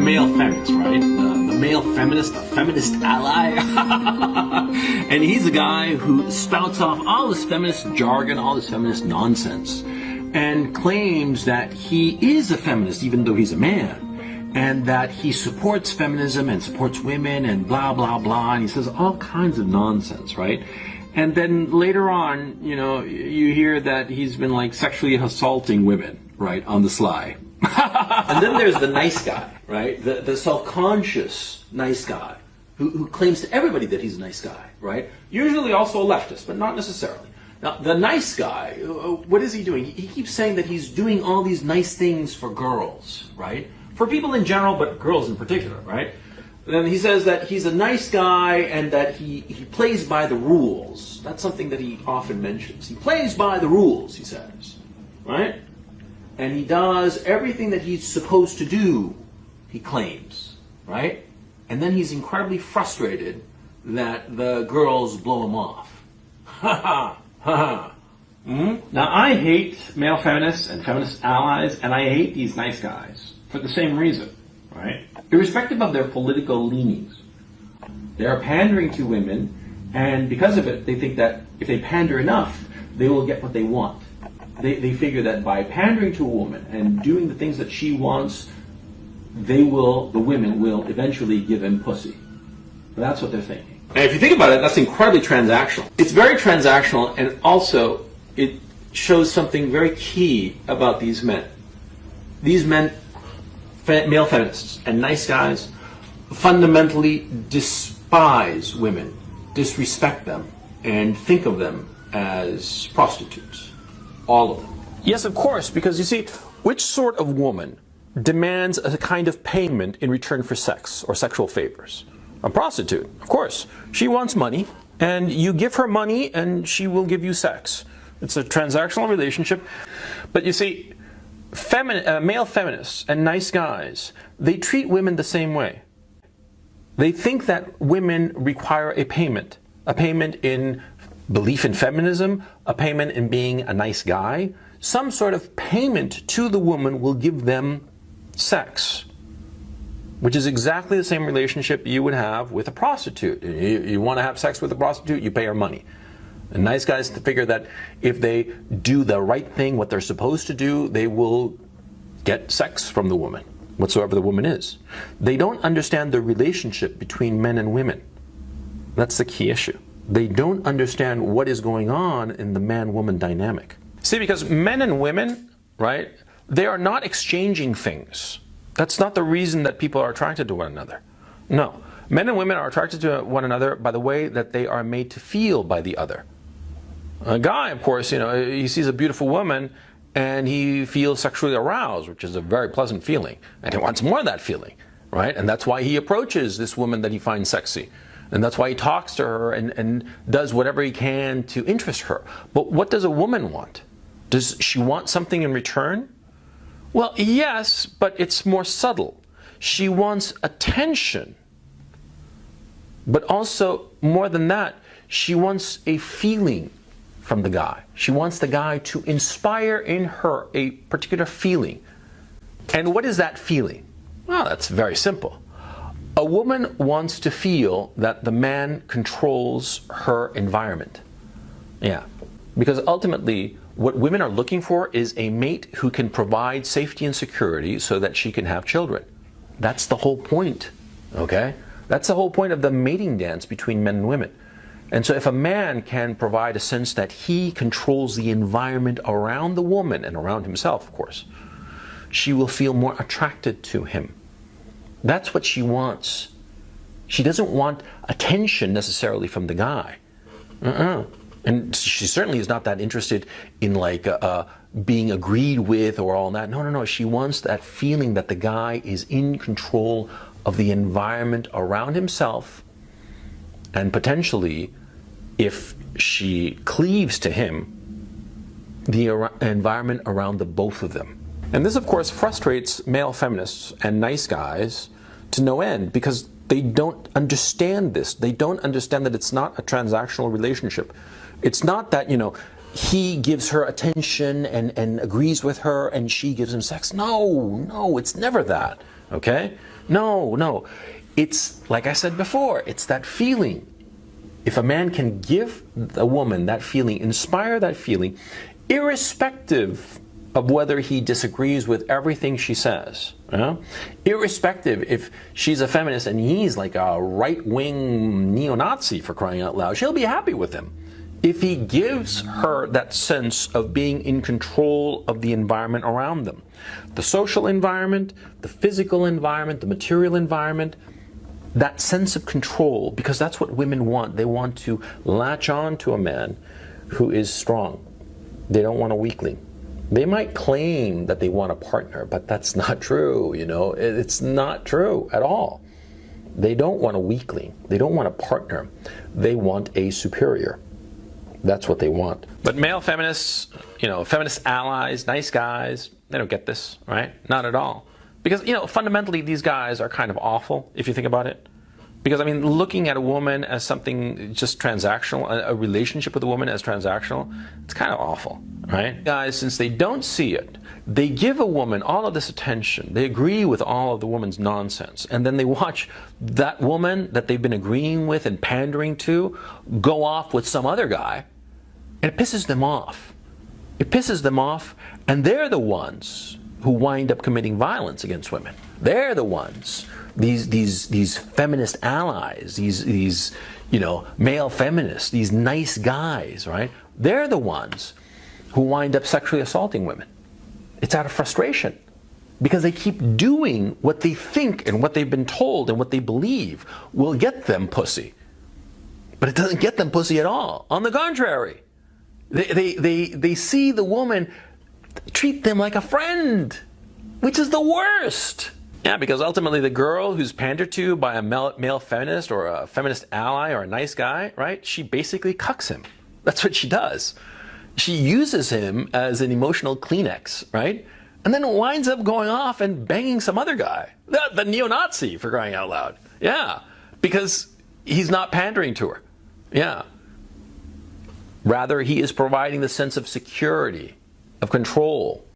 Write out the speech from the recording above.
male feminist, right? The male feminist, the feminist ally. And he's a guy who spouts off all this feminist jargon, all this feminist nonsense, and claims that he is a feminist even though he's a man, and that he supports feminism and supports women and blah, blah, blah, and he says all kinds of nonsense, right? And then later on, you know, you hear that he's been like sexually assaulting women, right, on the sly. And then there's the nice guy, right? The self-conscious nice guy who claims to everybody that he's a nice guy, right? Usually also a leftist, but not necessarily. Now, the nice guy, what is he doing? He keeps saying that he's doing all these nice things for girls, right? For people in general, but girls in particular, right? Then he says that he's a nice guy and that he plays by the rules. That's something that he often mentions. He plays by the rules, he says, right? And he does everything that he's supposed to do, he claims, right? And then he's incredibly frustrated that the girls blow him off. Ha ha, ha ha. Now, I hate male feminists and feminist allies, and I hate these nice guys for the same reason, right? Irrespective of their political leanings. They are pandering to women, and because of it, they think that if they pander enough, they will get what they want. They figure that by pandering to a woman and doing the things that she wants, the women will eventually give him pussy. That's what they're thinking. And if you think about it, that's incredibly transactional. It's very transactional, and also it shows something very key about these men. These men, male feminists and nice guys, fundamentally despise women, disrespect them, and think of them as prostitutes. All of them. Yes, of course, because you see, which sort of woman demands a kind of payment in return for sex or sexual favors? A prostitute, of course. She wants money, and you give her money, and she will give you sex. It's a transactional relationship. But you see, male feminists and nice guys, they treat women the same way. They think that women require a payment in belief in feminism, a payment in being a nice guy. Some sort of payment to the woman will give them sex, which is exactly the same relationship you would have with a prostitute. You want to have sex with a prostitute, you pay her money. And nice guys figure that if they do the right thing, what they're supposed to do, they will get sex from the woman, whatsoever the woman is. They don't understand the relationship between men and women. That's the key issue. They don't understand what is going on in the man-woman dynamic. See, because men and women, right, they are not exchanging things. That's not the reason that people are attracted to one another. No. Men and women are attracted to one another by the way that they are made to feel by the other. A guy, of course, you know, he sees a beautiful woman and he feels sexually aroused, which is a very pleasant feeling. And he wants more of that feeling, right? And that's why he approaches this woman that he finds sexy. And that's why he talks to her and does whatever he can to interest her. But what does a woman want? Does she want something in return? Well, yes, but it's more subtle. She wants attention. But also, more than that, she wants a feeling from the guy. She wants the guy to inspire in her a particular feeling. And what is that feeling? Well, that's very simple. A woman wants to feel that the man controls her environment. Yeah, because ultimately what women are looking for is a mate who can provide safety and security so that she can have children. That's the whole point, okay? That's the whole point of the mating dance between men and women. And so if a man can provide a sense that he controls the environment around the woman and around himself, of course, she will feel more attracted to him. That's what she wants. She doesn't want attention necessarily from the guy. And she certainly is not that interested in like being agreed with or all that. No. She wants that feeling that the guy is in control of the environment around himself, and potentially, if she cleaves to him, the environment around the both of them. And this, of course, frustrates male feminists and nice guys to no end, because they don't understand this. They don't understand that it's not a transactional relationship. It's not that, you know, he gives her attention and agrees with her and she gives him sex. No, it's never that. Okay? No. It's, like I said before, it's that feeling. If a man can give a woman that feeling, inspire that feeling, irrespective of whether he disagrees with everything she says, irrespective if she's a feminist and he's like a right-wing neo-Nazi, for crying out loud, she'll be happy with him. If he gives her that sense of being in control of the environment around them, the social environment, the physical environment, the material environment, that sense of control, because that's what women want. They want to latch on to a man who is strong. They don't want a weakling. They might claim that they want a partner, but that's not true, It's not true at all. They don't want a weakling. They don't want a partner. They want a superior. That's what they want. But male feminists, feminist allies, nice guys, they don't get this, right? Not at all. Because, fundamentally these guys are kind of awful, if you think about it. Because, looking at a woman as something just transactional, a relationship with a woman as transactional, it's kind of awful, right? Guys, since they don't see it, they give a woman all of this attention. They agree with all of the woman's nonsense. And then they watch that woman that they've been agreeing with and pandering to go off with some other guy. And it pisses them off. It pisses them off, and they're the ones who wind up committing violence against women. They're the ones, these feminist allies, these male feminists, these nice guys, right? They're the ones who wind up sexually assaulting women. It's out of frustration because they keep doing what they think and what they've been told and what they believe will get them pussy. But it doesn't get them pussy at all. On the contrary, they see the woman treat them like a friend, which is the worst. Yeah, because ultimately the girl who's pandered to by a male feminist or a feminist ally or a nice guy, right, she basically cucks him. That's what she does. She uses him as an emotional Kleenex, right? And then winds up going off and banging some other guy, the neo-Nazi, for crying out loud. Yeah, because he's not pandering to her. Yeah. Rather, he is providing the sense of security, of control,